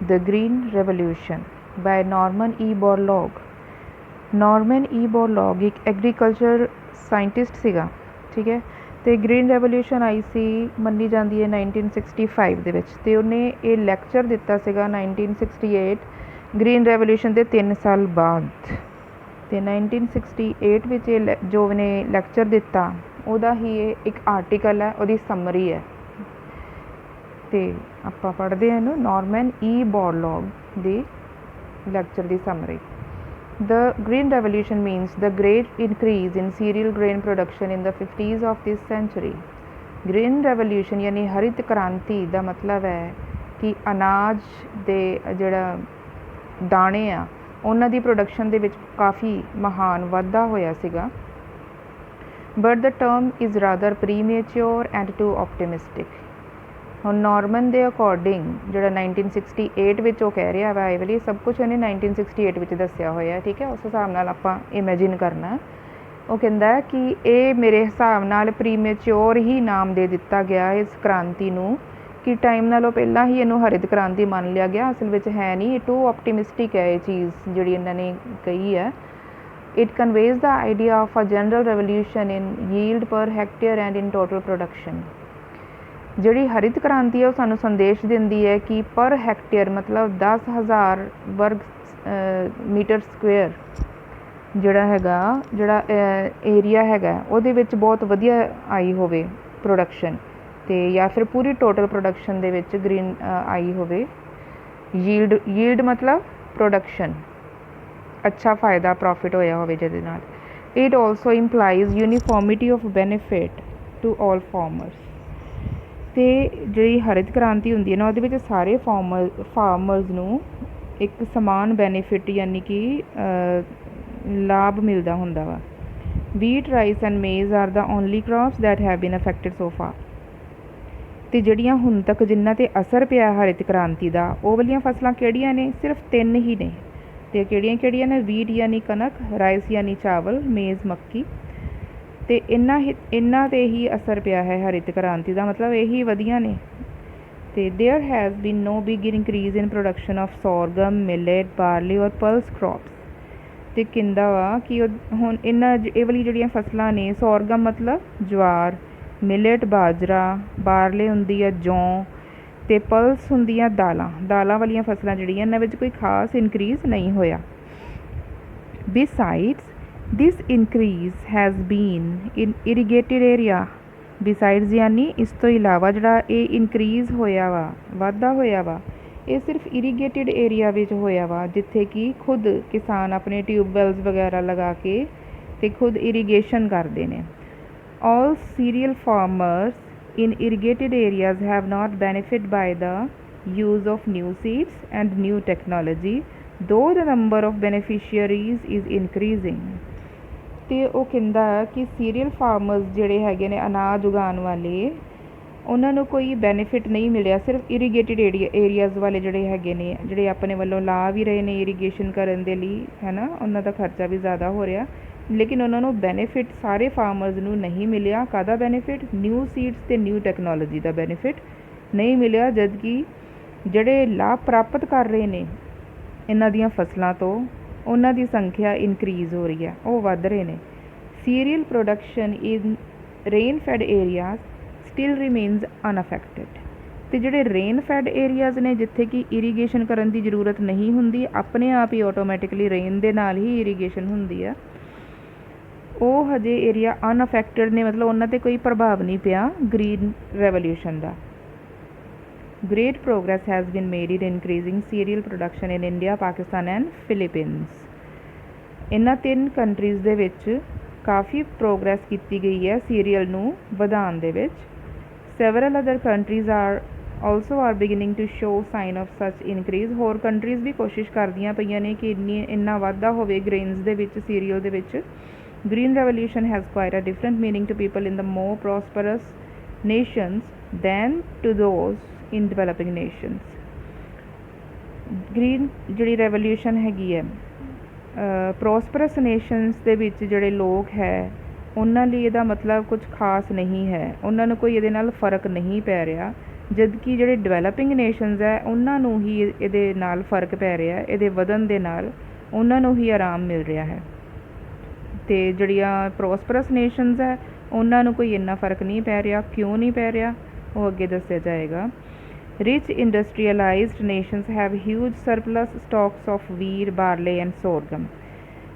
The green revolution bye Norman E Borlaug. Norman E Borlaug एक agriculture scientist ਸੀਗਾ, ठीक है। तो ग्रीन रेवोल्यूशन आई सी ਮੰਨੀ ਜਾਂਦੀ है 1965 ਦੇ ਵਿੱਚ, ਤੇ ਉਹਨੇ ਇਹ ਲੈਕਚਰ ਦਿੱਤਾ ਸੀਗਾ 1968 ग्रीन रेवोल्यूशन ਦੇ 3 ਸਾਲ ਬਾਅਦ। ਤੇ 1968 ਵਿੱਚ ਇਹ ਜੋ ਉਹਨੇ ਲੈਕਚਰ ਦਿੱਤਾ ਉਹਦਾ ਹੀ ਇਹ ਇੱਕ ਆਰਟੀਕਲ ਹੈ, ਉਹਦੀ ਸਮਰੀ ਹੈ। ਤੇ ਆਪਾਂ ਪੜ੍ਹਦੇ ਹਾਂ ਇਹਨੂੰ, ਨॉर्मन E Borlaug the lecture the summary. The Green Revolution means the great increase in cereal grain production in the 50s of this century. Green Revolution यानी हरित क्रांति ਦਾ ਮਤਲਬ ਹੈ ਕਿ ਅਨਾਜ ਦੇ ਜਿਹੜਾ ਦਾਣੇ ਆ ਉਹਨਾਂ ਦੀ ਪ੍ਰੋਡਕਸ਼ਨ ਦੇ ਵਿੱਚ ਕਾਫੀ ਮਹਾਨ ਵਾਧਾ ਹੋਇਆ ਸੀਗਾ। But the term is rather premature and too optimistic. ਹੁਣ ਨॉर्मन ਦੇ ਅਕੋਰਡਿੰਗ ਜਿਹੜਾ 1968 ਵਿੱਚ ਉਹ ਕਹਿ ਰਿਹਾ ਵਾ, ਇਹ ਵਾਲੀ ਸਭ ਕੁਛ ਉਹਨੇ 1968 ਵਿੱਚ ਦੱਸਿਆ ਹੋਇਆ, ਠੀਕ ਹੈ। ਉਸ ਹਿਸਾਬ ਨਾਲ ਆਪਾਂ ਇਮੈਜਿਨ ਕਰਨਾ। ਉਹ ਕਹਿੰਦਾ ਕਿ ਇਹ ਮੇਰੇ ਹਿਸਾਬ ਨਾਲ ਪ੍ਰੀਮੇਚੋਰ ਹੀ ਨਾਮ ਦੇ ਦਿੱਤਾ ਗਿਆ ਇਸ ਕ੍ਰਾਂਤੀ ਨੂੰ, ਕਿ ਟਾਈਮ ਨਾਲੋਂ ਪਹਿਲਾਂ ਹੀ ਇਹਨੂੰ ਹਰਿਤ ਕ੍ਰਾਂਤੀ ਮੰਨ ਲਿਆ ਗਿਆ। ਅਸਲ ਵਿੱਚ ਹੈ ਨਹੀਂ, ਇਹ ਟੂ ਆਪਟੀਮਿਸਟਿਕ ਹੈ ਇਹ ਚੀਜ਼ ਜਿਹੜੀ ਇਹਨਾਂ ਨੇ ਕਹੀ ਹੈ। It conveys the idea of a general revolution in yield per hectare and in total production. ਜਿਹੜੀ ਹਰਿਤ ਕ੍ਰਾਂਤੀ ਹੈ ਉਹ ਸਾਨੂੰ ਸੰਦੇਸ਼ ਦਿੰਦੀ ਹੈ ਕਿ ਪਰ ਹੈਕਟੇਅਰ ਮਤਲਬ 10,000 ਵਰਗ ਮੀਟਰ ਸਕੁਏਅਰ ਜਿਹੜਾ ਹੈਗਾ, ਜਿਹੜਾ ਏਰੀਆ ਹੈਗਾ ਉਹਦੇ ਵਿੱਚ ਬਹੁਤ ਵਧੀਆ ਆਈ ਹੋਵੇ ਪ੍ਰੋਡਕਸ਼ਨ, ਤੇ ਜਾਂ ਫਿਰ ਪੂਰੀ ਟੋਟਲ ਪ੍ਰੋਡਕਸ਼ਨ ਦੇ ਵਿੱਚ ਗ੍ਰੀਨ ਆਈ ਹੋਵੇ। ਯੀਲਡ ਮਤਲਬ ਪ੍ਰੋਡਕਸ਼ਨ, ਅੱਛਾ ਫਾਇਦਾ ਪ੍ਰੋਫਿਟ ਹੋਇਆ ਹੋਵੇ ਜਿਹਦੇ ਨਾਲ। It also implies uniformity of benefit to all farmers. ਤੇ ਜਿਹੜੀ ਹਰਿਤ ਕ੍ਰਾਂਤੀ ਹੁੰਦੀ ਹੈ ਨਾ, ਉਹਦੇ ਵਿੱਚ ਸਾਰੇ ਫਾਰਮਰਸ ਨੂੰ ਇੱਕ ਸਮਾਨ ਬੈਨੀਫਿਟ ਯਾਨੀ ਕਿ ਲਾਭ ਮਿਲਦਾ ਹੁੰਦਾ ਵਾ। Wheat, rice and maize are the only crops that have been affected so far. ਅਤੇ ਜਿਹੜੀਆਂ ਹੁਣ ਤੱਕ ਜਿਨ੍ਹਾਂ 'ਤੇ ਅਸਰ ਪਿਆ ਹਰਿਤ ਕ੍ਰਾਂਤੀ ਦਾ, ਉਹ ਵਾਲੀਆਂ ਫਸਲਾਂ ਕਿਹੜੀਆਂ ਨੇ? ਸਿਰਫ 3 ਹੀ ਨੇ। ਅਤੇ ਕਿਹੜੀਆਂ ਨੇ? ਵੀਟ ਯਾਨੀ ਕਣਕ, ਰਾਈਸ ਯਾਨੀ ਚਾਵਲ, ਮੇਜ਼ ਮੱਕੀ। ਅਤੇ ਇਹਨਾਂ 'ਤੇ ਹੀ ਅਸਰ ਪਿਆ ਹੈ ਹਰਿਤ ਕ੍ਰਾਂਤੀ ਦਾ, ਮਤਲਬ ਇਹੀ ਵਧੀਆ ਨੇ। ਅਤੇ there has been no big increase in production of sorghum, millet, barley ਔਰ ਪਲਸ ਕ੍ਰੌਪਸ। ਅਤੇ ਕਹਿੰਦਾ ਵਾ ਕਿ ਹੁਣ ਇਹ ਵਾਲੀ ਜਿਹੜੀਆਂ ਫਸਲਾਂ ਨੇ, ਸੋਰਗਮ ਮਤਲਬ ਜਵਾਰ, ਮਿਲੇਟ ਬਾਜਰਾ, ਬਾਰਲੇ ਹੁੰਦੀ ਆ ਜੌਂ, ਅਤੇ ਪਲਸ ਹੁੰਦੀਆਂ ਦਾਲਾਂ ਵਾਲੀਆਂ ਫਸਲਾਂ ਜਿਹੜੀਆਂ, ਇਹਨਾਂ ਵਿੱਚ ਕੋਈ ਖਾਸ ਇਨਕਰੀਜ਼ ਨਹੀਂ ਹੋਇਆ। Besides this increase has been in irrigated area. Besides ਯਾਨੀ ਇਸ ਤੋਂ ਇਲਾਵਾ ਜਿਹੜਾ ਇਹ ਇਨਕਰੀਜ਼ ਹੋਇਆ ਵਾ, ਵਾਧਾ ਹੋਇਆ ਵਾ, ਇਹ ਸਿਰਫ ਇਰੀਗੇਟਿਡ ਏਰੀਆ ਵਿੱਚ ਹੋਇਆ ਵਾ, ਜਿੱਥੇ ਕਿ ਖੁਦ ਕਿਸਾਨ ਆਪਣੇ ਟਿਊਬਵੈਲਸ ਵਗੈਰਾ ਲਗਾ ਕੇ ਅਤੇ ਖੁਦ ਇਰੀਗੇਸ਼ਨ ਕਰਦੇ ਨੇ। All cereal farmers in irrigated areas have not benefited by the use of new seeds and new technology, though the number of beneficiaries is increasing. ਅਤੇ ਉਹ ਕਹਿੰਦਾ ਕਿ ਸੀਰੀਅਲ ਫਾਰਮਰਸ ਜਿਹੜੇ ਹੈਗੇ ਨੇ, ਅਨਾਜ ਉਗਾਉਣ ਵਾਲੇ, ਉਹਨਾਂ ਨੂੰ ਕੋਈ ਬੈਨੀਫਿਟ ਨਹੀਂ ਮਿਲਿਆ। ਸਿਰਫ ਇਰੀਗੇਟਿਡ ਏਰੀਆਜ਼ ਵਾਲੇ ਜਿਹੜੇ ਹੈਗੇ ਨੇ, ਜਿਹੜੇ ਆਪਣੇ ਵੱਲੋਂ ਲਾ ਵੀ ਰਹੇ ਨੇ ਇਰੀਗੇਸ਼ਨ ਕਰਨ ਦੇ ਲਈ, ਹੈ ਨਾ, ਉਹਨਾਂ ਦਾ ਖਰਚਾ ਵੀ ਜ਼ਿਆਦਾ ਹੋ ਰਿਹਾ, ਲੇਕਿਨ ਉਹਨਾਂ ਨੂੰ ਬੈਨੀਫਿਟ ਸਾਰੇ ਫਾਰਮਰਸ ਨੂੰ ਨਹੀਂ ਮਿਲਿਆ। ਕਾਹਦਾ ਬੈਨੀਫਿਟ? ਨਿਊ ਸੀਡਸ ਅਤੇ ਨਿਊ ਟੈਕਨੋਲੋਜੀ ਦਾ ਬੈਨੀਫਿਟ ਨਹੀਂ ਮਿਲਿਆ, ਜਦਕਿ ਜਿਹੜੇ ਲਾਭ ਪ੍ਰਾਪਤ ਕਰ ਰਹੇ ਨੇ ਇਹਨਾਂ ਦੀਆਂ ਫਸਲਾਂ ਤੋਂ, ਉਹਨਾਂ ਦੀ ਸੰਖਿਆ ਇਨਕਰੀਜ਼ ਹੋ ਰਹੀ ਹੈ, ਉਹ ਵੱਧ ਰਹੇ ਨੇ। Cereal production in rain fed areas still remains unaffected. ਅਤੇ ਜਿਹੜੇ ਰੇਨ ਫੈਡ ਏਰੀਆਜ਼ ਨੇ, ਜਿੱਥੇ ਕਿ ਇਰੀਗੇਸ਼ਨ ਕਰਨ ਦੀ ਜ਼ਰੂਰਤ ਨਹੀਂ ਹੁੰਦੀ, ਆਪਣੇ ਆਪ ਹੀ ਆਟੋਮੈਟਿਕਲੀ ਰੇਨ ਦੇ ਨਾਲ ਹੀ ਇਰੀਗੇਸ਼ਨ ਹੁੰਦੀ ਆ, ਉਹ ਹਜੇ ਏਰੀਆ ਅਨਅਫੈਕਟਡ ਨੇ, ਮਤਲਬ ਉਹਨਾਂ 'ਤੇ ਕੋਈ ਪ੍ਰਭਾਵ ਨਹੀਂ ਪਿਆ green revolution the. Great progress has been made in increasing cereal production in India, Pakistan and Philippines. ਇਹਨਾਂ 3 ਕੰਟਰੀਜ਼ ਦੇ ਵਿੱਚ ਕਾਫੀ ਪ੍ਰੋਗਰੈਸ ਕੀਤੀ ਗਈ ਹੈ ਸੀਰੀਅਲ ਨੂੰ ਵਧਾਉਣ ਦੇ ਵਿੱਚ। Several other countries also are beginning to show sign of such increase. ਹੋਰ ਕੰਟਰੀਜ਼ ਵੀ ਕੋਸ਼ਿਸ਼ ਕਰਦੀਆਂ ਪਈਆਂ ਨੇ ਕਿ ਇੰਨਾ ਵਾਧਾ ਹੋਵੇ ਗ੍ਰੇਨਸ ਦੇ ਵਿੱਚ, ਸੀਰੀਅਲ ਦੇ ਵਿੱਚ। Green revolution has quite a different meaning to people in the more prosperous nations than to those in developing nations. Green ਜਿਹੜੀ ਰੈਵੋਲਿਊਸ਼ਨ ਹੈਗੀ ਹੈ, ਪ੍ਰੋਸਪਰਸ ਨੇਸ਼ਨਸ ਦੇ ਵਿੱਚ ਜਿਹੜੇ ਲੋਕ ਹੈ ਉਹਨਾਂ ਲਈ ਇਹਦਾ ਮਤਲਬ ਕੁਝ ਖਾਸ ਨਹੀਂ ਹੈ, ਉਹਨਾਂ ਨੂੰ ਕੋਈ ਇਹਦੇ ਨਾਲ ਫ਼ਰਕ ਨਹੀਂ ਪੈ ਰਿਹਾ। ਜਦਕਿ ਜਿਹੜੇ ਡਿਵੈਲਪਿੰਗ ਨੇਸ਼ਨਸ ਹੈ ਉਹਨਾਂ ਨੂੰ ਹੀ ਇਹਦੇ ਨਾਲ ਫ਼ਰਕ ਪੈ ਰਿਹਾ, ਇਹਦੇ ਵਧਣ ਦੇ ਨਾਲ ਉਹਨਾਂ ਨੂੰ ਹੀ ਆਰਾਮ ਮਿਲ ਰਿਹਾ ਹੈ। ਅਤੇ ਜਿਹੜੀਆਂ ਪ੍ਰੋਸਪਰਸ ਨੇਸ਼ਨਸ ਹੈ ਉਹਨਾਂ ਨੂੰ ਕੋਈ ਇੰਨਾ ਫ਼ਰਕ ਨਹੀਂ ਪੈ ਰਿਹਾ। ਕਿਉਂ ਨਹੀਂ ਪੈ ਰਿਹਾ ਉਹ ਅੱਗੇ ਦੱਸਿਆ ਜਾਏਗਾ। Rich industrialised nations have huge surplus stocks of wheat, barley and sorghum.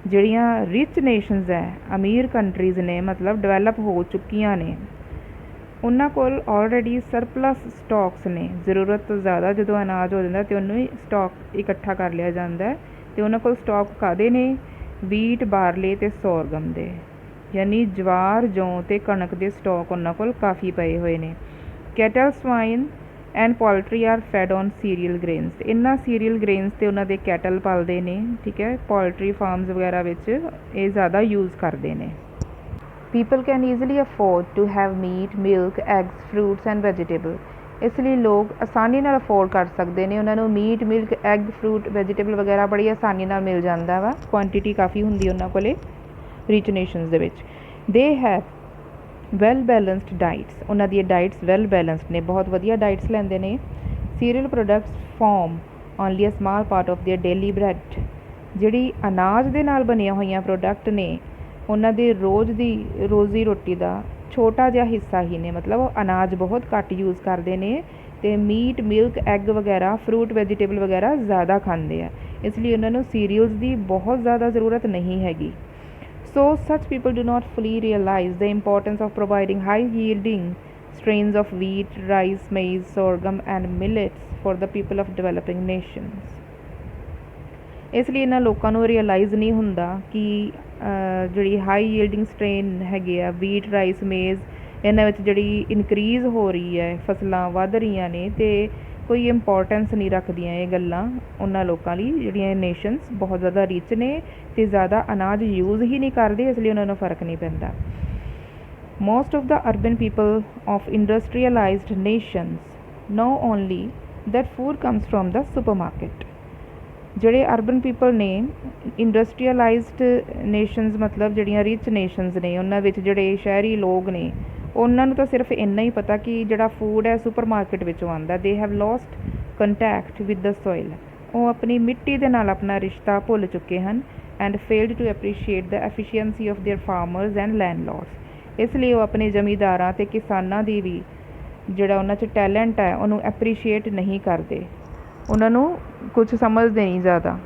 ਜਿਹੜੀਆਂ ਰਿਚ ਨੇਸ਼ਨਸ ਹੈ, ਅਮੀਰ ਕੰਟਰੀਜ਼ ਨੇ, ਮਤਲਬ ਡਿਵੈਲਪ ਹੋ ਚੁੱਕੀਆਂ ਨੇ, ਉਹਨਾਂ ਕੋਲ ਆਲਰੇਡੀ ਸਰਪਲਸ ਸਟਾਕਸ ਨੇ। ਜ਼ਰੂਰਤ ਤੋਂ ਜ਼ਿਆਦਾ ਜਦੋਂ ਅਨਾਜ ਹੋ ਜਾਂਦਾ ਤਾਂ ਉਹਨੂੰ ਹੀ ਸਟਾਕ ਇਕੱਠਾ ਕਰ ਲਿਆ ਜਾਂਦਾ ਅਤੇ ਉਹਨਾਂ ਕੋਲ ਸਟਾਕ ਕਾਹਦੇ ਨੇ? ਵੀਟ, ਬਾਰਲੇ ਅਤੇ ਸੋਰਗਮ ਦੇ, ਯਾਨੀ ਜਵਾਰ, ਜੌਂ ਅਤੇ ਕਣਕ ਦੇ ਸਟਾਕ ਉਹਨਾਂ ਕੋਲ ਕਾਫੀ ਪਏ ਹੋਏ ਨੇ। Cattle, swine and poultry are fed on cereal grains. ਇਹਨਾਂ ਸੀਰੀਅਲ ਗ੍ਰੇਨਸ 'ਤੇ ਉਹਨਾਂ ਦੇ ਕੈਟਲ ਪਲਦੇ ਨੇ, ਠੀਕ ਹੈ। ਪੋਲਟਰੀ ਫਾਰਮਸ ਵਗੈਰਾ ਵਿੱਚ ਇਹ ਜ਼ਿਆਦਾ ਯੂਜ਼ ਕਰਦੇ ਨੇ। People can easily afford to have meat, milk, eggs, fruits and vegetable. ਇਸ ਲਈ ਲੋਕ ਆਸਾਨੀ ਨਾਲ ਅਫੋਰਡ ਕਰ ਸਕਦੇ ਨੇ। ਉਹਨਾਂ ਨੂੰ meat, milk, egg, fruit, vegetable ਵਗੈਰਾ ਬੜੀ ਆਸਾਨੀ ਨਾਲ ਮਿਲ ਜਾਂਦਾ ਵਾ। ਕੁਆਂਟਿਟੀ ਕਾਫੀ ਹੁੰਦੀ ਉਹਨਾਂ ਕੋਲ ਰਿਚ ਨੇਸ਼ਨਸ ਦੇ ਵਿੱਚ। They have well balanced diets. ਉਹਨਾਂ ਦੀਆਂ ਡਾਈਟਸ ਵੈਲ ਬੈਲੈਂਸਡ ਨੇ, ਬਹੁਤ ਵਧੀਆ ਡਾਈਟਸ ਲੈਂਦੇ ਨੇ। Cereal products form only a small part of their daily bread. ਜਿਹੜੀ ਅਨਾਜ ਦੇ ਨਾਲ ਬਣੀਆਂ ਹੋਈਆਂ ਪ੍ਰੋਡਕਟ ਨੇ ਉਹਨਾਂ ਦੇ ਰੋਜ਼ ਦੀ ਰੋਜ਼ੀ ਰੋਟੀ ਦਾ ਛੋਟਾ ਜਿਹਾ ਹਿੱਸਾ ਹੀ ਨੇ, ਮਤਲਬ ਉਹ ਅਨਾਜ ਬਹੁਤ ਘੱਟ ਯੂਜ਼ ਕਰਦੇ ਨੇ ਅਤੇ ਮੀਟ, ਮਿਲਕ, ਐਗ ਵਗੈਰਾ, ਫਰੂਟ, ਵੈਜੀਟੇਬਲ ਵਗੈਰਾ ਜ਼ਿਆਦਾ ਖਾਂਦੇ ਆ। ਇਸ ਲਈ ਉਹਨਾਂ ਨੂੰ ਸੀਰੀਅਲਸ ਦੀ ਬਹੁਤ ਜ਼ਿਆਦਾ ਜ਼ਰੂਰਤ ਨਹੀਂ ਹੈਗੀ। So such people do not fully realize the importance of providing high-yielding strains of wheat, rice, maize, sorghum and millets for the people of developing nations। ਇਸ ਲਈ ਇਹਨਾਂ ਲੋਕਾਂ ਨੂੰ ਰਿਅਲਾਈਜ਼ ਨਹੀਂ ਹੁੰਦਾ ਕਿ ਜਿਹੜੀ ਹਾਈ ਯੀਲਡਿੰਗ ਸਟ੍ਰੇਨ ਹੈਗੇ ਆ ਵੀਟ, ਰਾਈਸ, ਮੇਜ਼, ਇਹਨਾਂ ਵਿੱਚ ਜਿਹੜੀ ਇਨਕਰੀਜ਼ ਹੋ ਰਹੀ ਹੈ, ਫਸਲਾਂ ਵੱਧ ਰਹੀਆਂ ਨੇ ਅਤੇ ਕੋਈ ਇੰਪੋਰਟੈਂਸ ਨਹੀਂ ਰੱਖਦੀਆਂ ਇਹ ਗੱਲਾਂ ਉਹਨਾਂ ਲੋਕਾਂ ਲਈ ਜਿਹੜੀਆਂ ਨੇਸ਼ਨਸ ਬਹੁਤ ਜ਼ਿਆਦਾ ਰਿਚ ਨੇ ਅਤੇ ਜ਼ਿਆਦਾ ਅਨਾਜ ਯੂਜ਼ ਹੀ ਨਹੀਂ ਕਰਦੇ, ਇਸ ਲਈ ਉਹਨਾਂ ਨੂੰ ਫ਼ਰਕ ਨਹੀਂ ਪੈਂਦਾ। Most of the urban people of industrialised nations know only that food comes from the supermarket. ਜਿਹੜੇ ਅਰਬਨ ਪੀਪਲ ਨੇ ਇੰਡਸਟਰੀਅਲਾਈਜ਼ਡ ਨੇਸ਼ਨਸ, ਮਤਲਬ ਜਿਹੜੀਆਂ ਰਿਚ ਨੇਸ਼ਨਸ ਨੇ, ਉਹਨਾਂ ਵਿੱਚ ਜਿਹੜੇ ਸ਼ਹਿਰੀ ਲੋਕ ਨੇ ਉਹਨਾਂ ਨੂੰ ਤਾਂ ਸਿਰਫ ਇੰਨਾ ਹੀ ਪਤਾ ਕਿ ਜਿਹੜਾ ਫੂਡ ਹੈ ਸੁਪਰ ਮਾਰਕੀਟ ਵਿੱਚੋਂ ਆਉਂਦਾ। They have lost contact with the soil. ਉਹ ਆਪਣੀ ਮਿੱਟੀ ਦੇ ਨਾਲ ਆਪਣਾ ਰਿਸ਼ਤਾ ਭੁੱਲ ਚੁੱਕੇ ਹਨ। And failed to appreciate the efficiency of their farmers and landlords. ਇਸ ਲਈ ਉਹ ਆਪਣੇ ਜ਼ਮੀਂਦਾਰਾਂ ਅਤੇ ਕਿਸਾਨਾਂ ਦੀ ਵੀ ਜਿਹੜਾ ਉਹਨਾਂ 'ਚ ਟੈਲੈਂਟ ਹੈ ਉਹਨੂੰ ਐਪਰੀਸ਼ੀਏਟ ਨਹੀਂ ਕਰਦੇ, ਉਹਨਾਂ ਨੂੰ ਕੁਝ ਸਮਝਦੇ ਨਹੀਂ ਜ਼ਿਆਦਾ।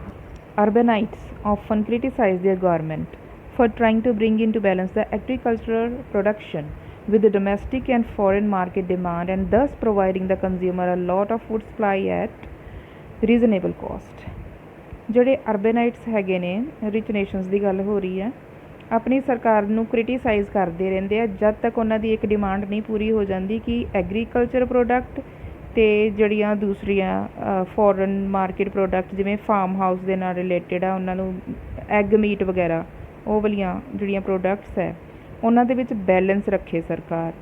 ਅਰਬਨਾਈਟਸ often criticize their government for trying to bring into balance the agricultural production with the domestic and foreign market demand and thus providing the consumer a lot of food supply at reasonable cost। ਜਿਹੜੇ ਅਰਬਨਾਈਟਸ ਹੈਗੇ ਨੇ, rich nations ਦੀ ਗੱਲ ਹੋ ਰਹੀ ਹੈ, ਆਪਣੀ ਸਰਕਾਰ ਨੂੰ ਕ੍ਰਿਟੀਸਾਈਜ਼ ਕਰਦੇ ਰਹਿੰਦੇ ਆ ਜਦ ਤੱਕ ਉਹਨਾਂ ਦੀ ਇੱਕ ਡਿਮਾਂਡ ਨਹੀਂ ਪੂਰੀ ਹੋ ਜਾਂਦੀ ਕਿ ਐਗਰੀਕਲਚਰ ਪ੍ਰੋਡਕਟ ਅਤੇ ਜਿਹੜੀਆਂ ਦੂਸਰੀਆਂ ਫੋਰਨ ਮਾਰਕੀਟ ਪ੍ਰੋਡਕਟ ਜਿਵੇਂ ਫਾਰਮ ਹਾਊਸ ਦੇ ਨਾਲ ਰਿਲੇਟਿਡ ਆ, ਉਹਨਾਂ ਨੂੰ ਐਗ ਮੀਟ ਵਗੈਰਾ, ਉਹ ਵਾਲੀਆਂ ਜਿਹੜੀਆਂ ਪ੍ਰੋਡਕਟਸ ਹੈ ਉਹਨਾਂ ਦੇ ਵਿੱਚ ਬੈਲੈਂਸ ਰੱਖੇ ਸਰਕਾਰ।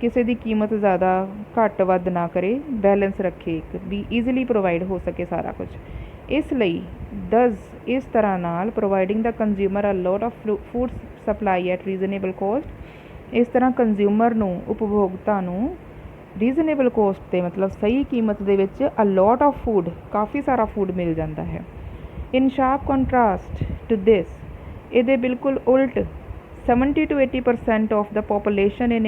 ਕਿਸੇ ਦੀ ਕੀਮਤ ਜ਼ਿਆਦਾ ਘੱਟ ਵੱਧ ਨਾ ਕਰੇ, ਬੈਲੈਂਸ ਰੱਖੇ, ਇੱਕ ਵੀ ਈਜ਼ੀਲੀ ਪ੍ਰੋਵਾਈਡ ਹੋ ਸਕੇ ਸਾਰਾ ਕੁਝ। ਇਸ ਲਈ ਇਸ ਤਰ੍ਹਾਂ ਨਾਲ providing the consumer a lot of food supply at reasonable cost. ਇਸ ਤਰ੍ਹਾਂ ਕੰਜ਼ਿਊਮਰ ਨੂੰ, ਉਪਭੋਗਤਾ ਨੂੰ ਰੀਜ਼ਨੇਬਲ ਕੋਸਟ 'ਤੇ, ਮਤਲਬ ਸਹੀ ਕੀਮਤ ਦੇ ਵਿੱਚ ਅ ਲੋਟ ਆਫ ਫੂਡ, ਕਾਫੀ ਸਾਰਾ ਫੂਡ ਮਿਲ ਜਾਂਦਾ ਹੈ। In sharp contrast to this, ਇਹਦੇ ਬਿਲਕੁਲ ਉਲਟ 70 to 80% of the population in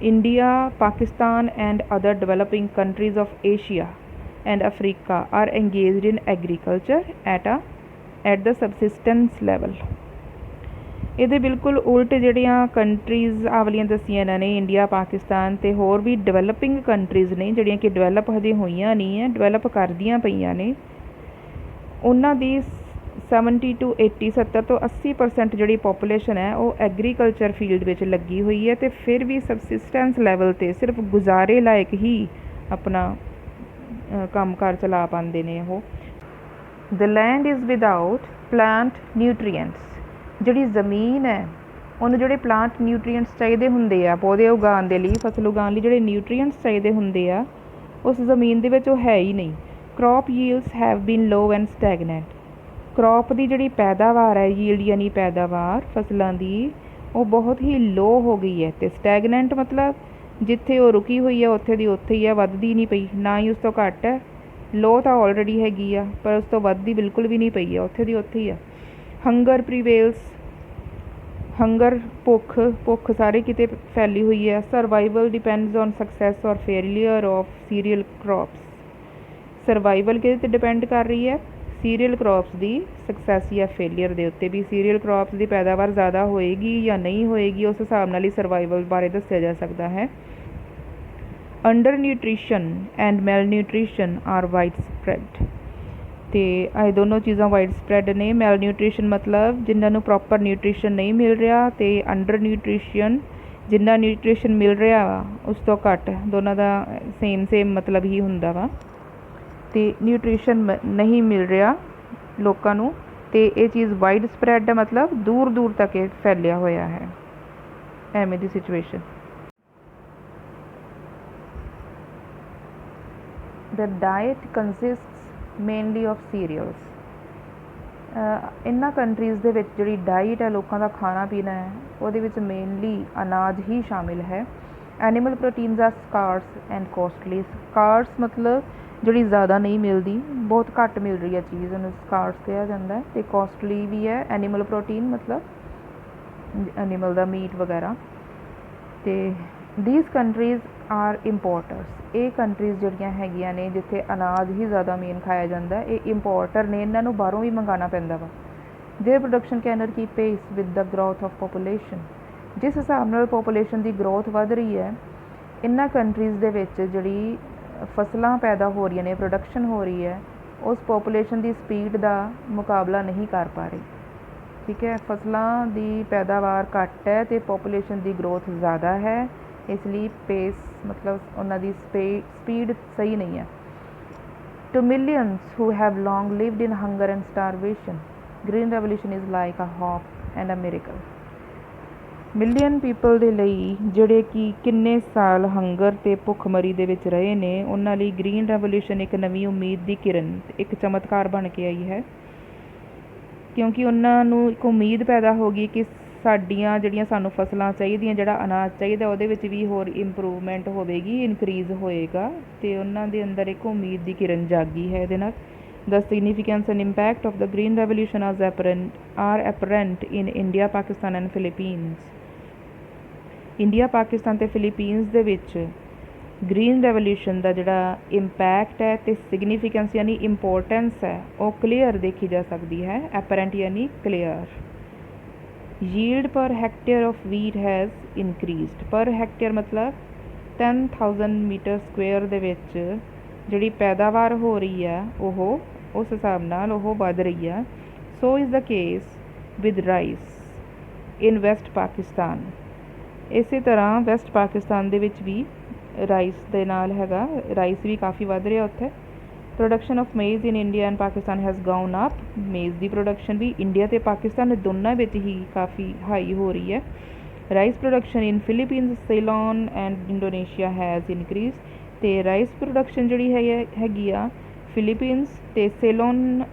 India, Pakistan and other developing countries of Asia and Africa are engaged in agriculture at the subsistence level। ਇਹਦੇ ਬਿਲਕੁਲ ਉਲਟ ਜਿਹੜੀਆਂ ਕੰਟਰੀਜ਼ ਆਹ ਵਾਲੀਆਂ ਦੱਸੀਆਂ ਇਹਨਾਂ ਨੇ, ਇੰਡੀਆ, ਪਾਕਿਸਤਾਨ ਅਤੇ ਹੋਰ ਵੀ ਡਿਵੈਲਪਿੰਗ ਕੰਟਰੀਜ਼ ਨੇ ਜਿਹੜੀਆਂ ਕਿ ਡਿਵੈਲਪ ਹਜੇ ਹੋਈਆਂ ਨਹੀਂ ਹੈ, ਡਿਵੈਲਪ ਕਰਦੀਆਂ ਪਈਆਂ ਨੇ, ਉਹਨਾਂ ਦੀ 70 to 80, 70 ਤੋਂ 80% ਜਿਹੜੀ ਪੋਪੂਲੇਸ਼ਨ ਹੈ ਉਹ ਐਗਰੀਕਲਚਰ ਫੀਲਡ ਵਿੱਚ ਲੱਗੀ ਹੋਈ ਹੈ ਅਤੇ ਫਿਰ ਵੀ ਸਬਸਿਸਟੈਂਸ ਲੈਵਲ 'ਤੇ ਸਿਰਫ ਗੁਜ਼ਾਰੇ ਲਾਇਕ ਹੀ ਆਪਣਾ ਕੰਮ ਕਾਰ ਚਲਾ ਪਾਉਂਦੇ ਨੇ ਉਹ। ਦ land is without plant nutrients. ਜਿਹੜੀ ਜ਼ਮੀਨ ਹੈ ਉਹਨੂੰ ਜਿਹੜੇ ਪਲਾਂਟ ਨਿਊਟਰੀਐਂਟਸ ਚਾਹੀਦੇ ਹੁੰਦੇ ਆ ਪੌਦੇ ਉਗਾਉਣ ਦੇ ਲਈ, ਫਸਲ ਉਗਾਉਣ ਲਈ ਜਿਹੜੇ ਨਿਊਟਰੀਐਂਟਸ ਚਾਹੀਦੇ ਹੁੰਦੇ ਆ ਉਸ ਜ਼ਮੀਨ ਦੇ ਵਿੱਚ ਉਹ ਹੈ ਹੀ ਨਹੀਂ। Crop yields have been low and stagnant. Crop ਦੀ ਜਿਹੜੀ ਪੈਦਾਵਾਰ ਹੈ, ਯੀਲਡ ਯਾਨੀ ਪੈਦਾਵਾਰ ਫਸਲਾਂ ਦੀ, ਉਹ ਬਹੁਤ ਹੀ ਲੋ ਹੋ ਗਈ ਹੈ ਅਤੇ ਸਟੈਗਨੈਂਟ ਮਤਲਬ जिथे वो रुकी हुई है उत्थे दी उत्थे ही है, वधदी नहीं पई, ना ही उस तो घट है। लो तो ऑलरेडी हैगी आ पर उस तो वधदी बिल्कुल भी नहीं पई है, उत्थे दी उत्थे ही है। हंगर प्रीवेल्स, हंगर भुख, भुख सारे किते फैली हुई है। सर्वाइवल डिपेंड्स ऑन सक्सैस और failure of cereal crops, survival किहदे ते डिपेंड कर रही है, सीरीयल क्रॉप्स की सक्सैस या फेलियर के उत्ते भी। सीरीयल क्रॉप्स की पैदावार ज़्यादा होएगी या नहीं होएगी उस हिसाब नाल ही सर्वाइवल बारे दस्सिया जा सकता है। Undernutrition and malnutrition are widespread, तो ये दोनों चीज़ां वाइड स्प्रैड ने। मैल न्यूट्रिशन मतलब जिन्होंने प्रॉपर न्यूट्रिशन नहीं मिल रहा, तो अंडर न्यूट्रिशन जिन्ना न्यूट्रिशन मिल रहा वा उस तो घट, दोनों का सेम मतलब ही हुंदा वा। तो न्यूट्रिशन नहीं मिल रहा लोगों को, तो ये चीज़ वाइड स्प्रैड है मतलब दूर दूर तक ये फैलिया होया है, एवें दी situation. The diet consists mainly of cereals, इन्हां कंट्रीज़ दे विच जिहड़ी डाइट है लोगों का खाना पीना है उहदे विच मेनली अनाज ही शामिल है। Animal proteins are scarce and costly, scarce मतलब जिहड़ी ज़्यादा नहीं मिलती, बहुत घट मिल रही है चीज़, उन्हें स्कार्स कहा जाता है। तो कॉस्टली भी है, एनिमल प्रोटीन मतलब एनिमल का मीट वगैरह। तो दीज कंट्रीज़ आर इंपोर्टर्स, ये कंट्रीज़ जिहड़ियां हैगियां ने जिथे अनाज ही ज़्यादा मेन खाया जाता है, ये इंपोर्टर ने, इन्हां नूं बाहरों भी मंगाना पैंदा वा। Their production cannot keep pace with the growth of population, जिस हिसाब नाल पॉपूलेशन की ग्रोथ वध रही है इन्हां कंट्रीज़ दे विच जिहड़ी फसलां पैदा हो रही ने, प्रोडक्शन हो रही है, उस पॉपूलेशन की स्पीड का मुकाबला नहीं कर पा रही। ठीक है, फसलों की पैदावार घट है तो पॉपूलेशन की ग्रोथ ज़्यादा है, इसलिए पेस मतलब उन्होंने स्पीड सही नहीं है। To millions who have long lived in hunger and starvation, green revolution is like a hope and a miracle. Million people दे लई जिहड़े कि किन्ने साल हंगर ते भुखमरी दे विच रहे ने, उन्हां लई ग्रीन रेवोल्यूशन एक नवीं उम्मीद दी किरण, एक चमत्कार बन के आई है, क्योंकि उन्हां नूं एक उम्मीद पैदा हो गई कि साडियां जिहड़ियां सानूं फसलां चाहीदियां, जिहड़ा अनाज चाहीदा उहदे विच भी होर इंप्रूवमेंट होवेगी, इनक्रीज़ होएगा, ते उन्हां दे अंदर एक उम्मीद दी किरण जागी है। इहदे नाल the significance and impact of the green revolution are apparent in India, Pakistan and Philippines. India, Pakistan ते फिलीपीनस दे विच ग्रीन रेवोल्यूशन का जिहड़ा इंपैक्ट है तो सिग्निफिकेंस यानी इंपोर्टेंस है वो क्लीयर देखी जा सकती है। एपरेंट यानी clear. Yield per hectare of wheat has इनक्रीज़ड, per hectare मतलब 10,000 मीटर स्क्वेयर दे विच जिहड़ी पैदावार हो रही है वो उस हिसाब नाल वो वध रही है। So is the case with rice in west Pakistan, इस तरह वैस्ट पाकिस्तान दे विच भी राइस दे नाल हैगा, राइस भी काफ़ी वध रहा उत्थे। प्रोडक्शन ऑफ मेज़ इन India and Pakistan has gone up, मेज़ की प्रोडक्शन भी इंडिया ते पाकिस्तान दोनों विच ही काफ़ी हाई हो रही है। Rice production in Philippines, Ceylon and Indonesia has increase, तो राइस प्रोडक्शन जिहड़ी हैगी आ फिलीपीनस ते सेलोन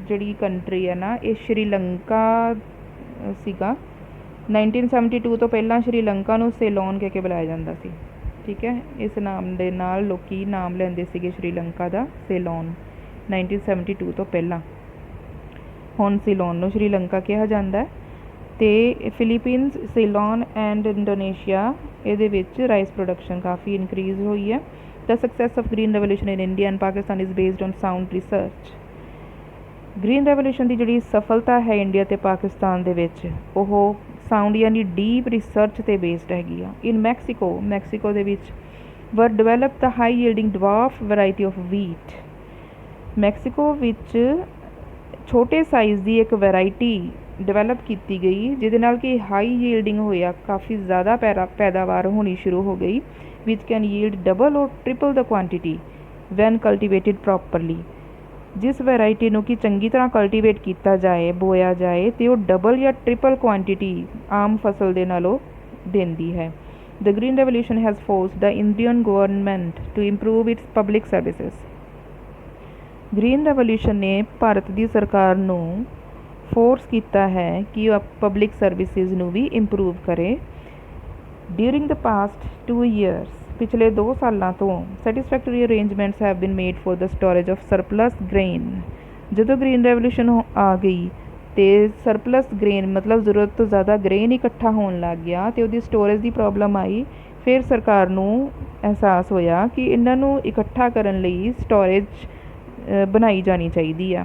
जिहड़ी कंट्री है ना, ये श्रीलंका सीगा 1972 तो पहला श्रीलंका नूं सेलोन कह के बुलाया जाता सी। ठीक है, इस नाम दे नाल लोकी नाम लैंदे सीगे श्रीलंका दा, सेलोन 1972 तो पहला, हुण सेलोन नूं श्रीलंका कहा जाता है। तो फिलीपीनस, सेलोन एंड इंडोनेशिया इहदे विच राइस प्रोडक्शन काफ़ी इनक्रीज़ हुई है। The success of green revolution in India and Pakistan is based on sound research. Green revolution की जिहड़ी सफलता है इंडिया ते पाकिस्तान दे विच ओह साउंड यानी डीप रिसर्च ते बेस्ड हैगी आ। इन मैक्सीको दे विच were develop the high yielding dwarf variety of wheat, Mexico विच छोटे साइज़ की एक वैरायटी डिवेलप की गई जिहदे नाल कि हाई यील्डिंग होया, काफ़ी ज़्यादा पैदावार होनी शुरू हो गई, विच कैन यील्ड डबल और triple the quantity when cultivated properly. जिस वैरायटी नूं कि चंगी तरह कल्टीवेट किया जाए, बोया जाए तो वो डबल या ट्रिपल क्वांटिटी आम फसल दे नालों देंदी है। The green revolution has forced the Indian government to improve its public services. Green revolution ने भारत की सरकार नूं फोर्स किया है कि वह पब्लिक सर्विसेज नूं भी इंप्रूव करे। ड्यूरिंग द पास्ट 2 years पिछले 2 ਸਾਲਾਂ ਤੋਂ satisfactory arrangements have been made for the storage of surplus grain. ਜਦੋਂ ਗ੍ਰੀਨ ਰੈਵੋਲੂਸ਼ਨ ਆ ਗਈ ਤੇ ਸਰਪਲਸ ਗ੍ਰੇਨ ਮਤਲਬ ਜ਼ਰੂਰਤ ਤੋਂ ਜ਼ਿਆਦਾ ਗ੍ਰੇਨ ਇਕੱਠਾ ਹੋਣ ਲੱਗ ਗਿਆ ਤੇ ਉਹਦੀ ਸਟੋਰੇਜ ਦੀ ਪ੍ਰੋਬਲਮ ਆਈ। ਫਿਰ ਸਰਕਾਰ ਨੂੰ ਅਹਿਸਾਸ ਹੋਇਆ ਕਿ ਇਹਨਾਂ ਨੂੰ ਇਕੱਠਾ ਕਰਨ ਲਈ ਸਟੋਰੇਜ ਬਣਾਈ ਜਾਣੀ ਚਾਹੀਦੀ ਆ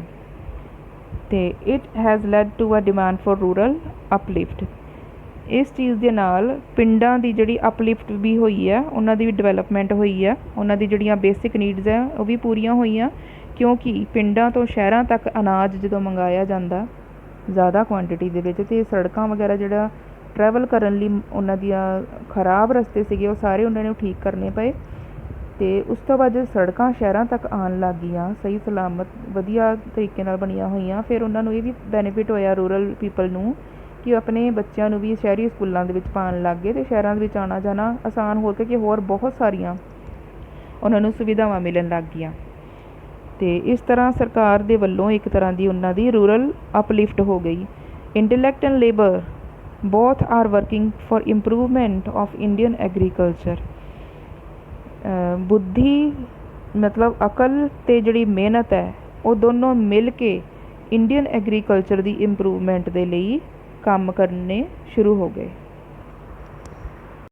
ਤੇ it has led to a demand for rural uplift. ਇਸ ਚੀਜ਼ ਦੇ ਨਾਲ ਪਿੰਡਾਂ ਦੀ ਜਿਹੜੀ ਅਪਲਿਫਟ ਵੀ ਹੋਈ ਆ, ਉਹਨਾਂ ਦੀ ਵੀ ਡਿਵੈਲਪਮੈਂਟ ਹੋਈ ਆ, ਉਹਨਾਂ ਦੀ ਜਿਹੜੀਆਂ ਬੇਸਿਕ ਨੀਡਸ ਆ ਉਹ ਵੀ ਪੂਰੀਆਂ ਹੋਈਆਂ ਕਿਉਂਕਿ ਪਿੰਡਾਂ ਤੋਂ ਸ਼ਹਿਰਾਂ ਤੱਕ ਅਨਾਜ ਜਦੋਂ ਮੰਗਾਇਆ ਜਾਂਦਾ ਜ਼ਿਆਦਾ ਕੁਆਂਟਿਟੀ ਦੇ ਵਿੱਚ ਤੇ ਸੜਕਾਂ ਵਗੈਰਾ ਜਿਹੜਾ ਟਰੈਵਲ ਕਰਨ ਲਈ ਉਹਨਾਂ ਦੀਆਂ ਖਰਾਬ ਰਸਤੇ ਸੀਗੇ ਉਹ ਸਾਰੇ ਉਹਨਾਂ ਨੂੰ ਠੀਕ ਕਰਨੇ ਪਏ ਤੇ ਉਸ ਤੋਂ ਬਾਅਦ ਜਦੋਂ ਸੜਕਾਂ ਸ਼ਹਿਰਾਂ ਤੱਕ ਆਉਣ ਲੱਗ ਗਈਆਂ ਸਹੀ ਸਲਾਮਤ ਵਧੀਆ ਤਰੀਕੇ ਨਾਲ ਬਣੀਆਂ ਹੋਈਆਂ, ਫਿਰ ਉਹਨਾਂ ਨੂੰ ਇਹ ਵੀ ਬੈਨੀਫਿਟ ਹੋਇਆ ਰੂਰਲ ਪੀਪਲ ਨੂੰ ਕਿ ਆਪਣੇ ਬੱਚਿਆਂ ਨੂੰ ਵੀ ਸ਼ਹਿਰੀ ਸਕੂਲਾਂ ਦੇ ਵਿੱਚ ਪਾਉਣ ਲੱਗ ਗਏ ਤੇ ਸ਼ਹਿਰਾਂ ਦੇ ਵਿੱਚ ਆਉਣਾ ਜਾਣਾ ਆਸਾਨ ਹੋ ਕੇ ਕਿ ਹੋਰ ਬਹੁਤ ਸਾਰੀਆਂ ਉਹਨਾਂ ਨੂੰ ਸੁਵਿਧਾਵਾਂ ਮਿਲਣ ਲੱਗ ਗਈਆਂ ਤੇ ਇਸ ਤਰ੍ਹਾਂ ਸਰਕਾਰ ਦੇ ਵੱਲੋਂ ਇੱਕ ਤਰ੍ਹਾਂ ਦੀ ਉਹਨਾਂ ਦੀ ਰੂਰਲ ਅਪਲਿਫਟ ਹੋ ਗਈ। Intellect and labour both are working for improvement of Indian agriculture। बुद्धि मतलब अकल ਤੇ ਜਿਹੜੀ ਮਿਹਨਤ ਹੈ ਉਹ ਦੋਨੋਂ ਮਿਲ ਕੇ ਇੰਡੀਅਨ ਐਗਰੀਕਲਚਰ ਦੀ ਇੰਪਰੂਵਮੈਂਟ ਦੇ ਲਈ ਕੰਮ ਕਰਨੇ ਸ਼ੁਰੂ ਹੋ ਗਏ।